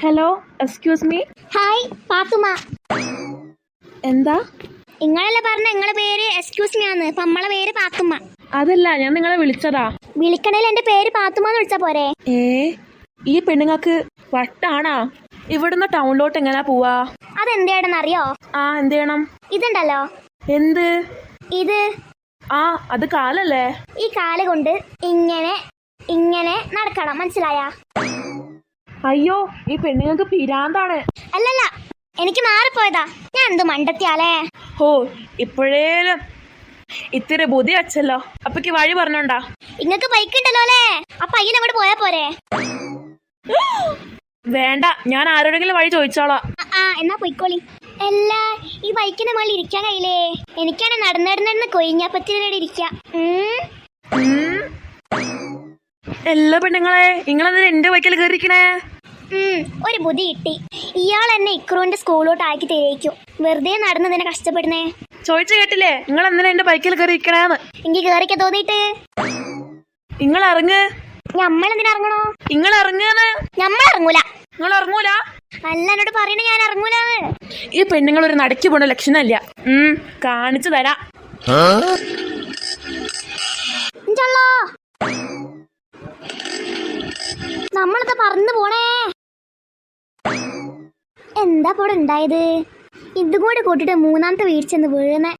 Hello, excuse me. Hi Pathumma. എന്താ? നിങ്ങളല്ലേ പറഞ്ഞ നിങ്ങളെ പേര് എക്സ്ക്യൂസ് മീ ആണ്. ഇപ്പൊ നമ്മളെ പേര് പാത്തുമ്മ. അതല്ല, ഞാൻ നിങ്ങളെ വിളിച്ചതാ. വിളിക്കണേൽ എന്റെ പേര് പാത്തുമ്മ എന്ന് വിളിച്ചാ പോരെ? ഈ പെണ്ണുങ്ങൾക്ക് വട്ടാണാ? ഇവിടുന്ന് ടൗണിലോട്ട് എങ്ങനാ പോവാ? അതെന്തേടെന്ന് അറിയോ? എന്ത് ചെയ്യണം? ഇതുണ്ടല്ലോ. എന്ത്? ഇത് അത് കാലല്ലേ? ഈ കാല് കൊണ്ട് ഇങ്ങനെ ഇങ്ങനെ നടക്കണം, മനസ്സിലായ? അയ്യോ, ഈ പെണ്ണുങ്ങൾക്ക് പിരാന്താണ്. അല്ലല്ല, എനിക്ക് മാറിപ്പോയതാ. ഞാൻ എന്ത് മണ്ടത്തിയാലേ. ഇപ്പോഴേലും ഇത്തിരി ബുദ്ധി വെച്ചല്ലോ. അപ്പൊക്ക് വഴി പറഞ്ഞോണ്ടാ. ഇങ്ങക്ക് ബൈക്ക് ഉണ്ടല്ലോ അല്ലേ? അപ്പൊ അയ്യൻ അങ്ങോട്ട് പോയാ പോരെ? വേണ്ട, ഞാൻ ആരോടെങ്കിലും വഴി ചോദിച്ചോളാം. എന്നാ പൊയ്ക്കോളി. അല്ല, ഈ ബൈക്കിന്റെ മുകളിൽ ഇരിക്കാൻ കഴിയില്ലേ? എനിക്കാണ് നടന്നിടന്ന് കൊയിഞ്ഞാപ്പത്തിനോട് ഇരിക്കാം. എല്ലാ പെണ്ണുങ്ങളെ, നിങ്ങളെന്തിനാ എന്റെ ബൈക്കിൽ കയറിക്കണേ? ഒരു ബുദ്ധി കിട്ടി. ഇയാൾ എന്നെ ഇക്രൂന്റെ സ്കൂളിലോട്ട് ആക്കി തേക്കും. വെറുതെ നടന്നതിനെ കഷ്ടപ്പെടുന്നേ. ചോദിച്ചു കേട്ടില്ലേ, നിങ്ങൾ എന്തിനാ എന്റെ ബൈക്കിൽ കയറിയിരിക്കണേന്ന്? എനിക്ക് കേറിക്കാൻ തോന്നിയിട്ട്. നിങ്ങൾ ഇറങ്ങ്. ഞമ്മളെന്തിനാ ഇറങ്ങണോ? നിങ്ങൾ ഇറങ്ങുന്ന്. ഞമ്മൾ ഇറങ്ങൂല. നിങ്ങൾ ഇറങ്ങൂല? അല്ല, എന്നോട് പറയണ ഞാൻ ഇറങ്ങൂലാന്ന്. ഈ പെണ്ണുങ്ങൾ ഒരു നടക്കി പോണ ലക്ഷണമില്ല. കാണിച്ചു തരാം. നമ്മളത് പറന്നു പോണേ. എന്താ പോടെ ഉണ്ടായത്? ഇതും കൂടെ കൂട്ടിട്ട് മൂന്നാമത്തെ വീഴ്ചന്ന് വീഴുന്നേ.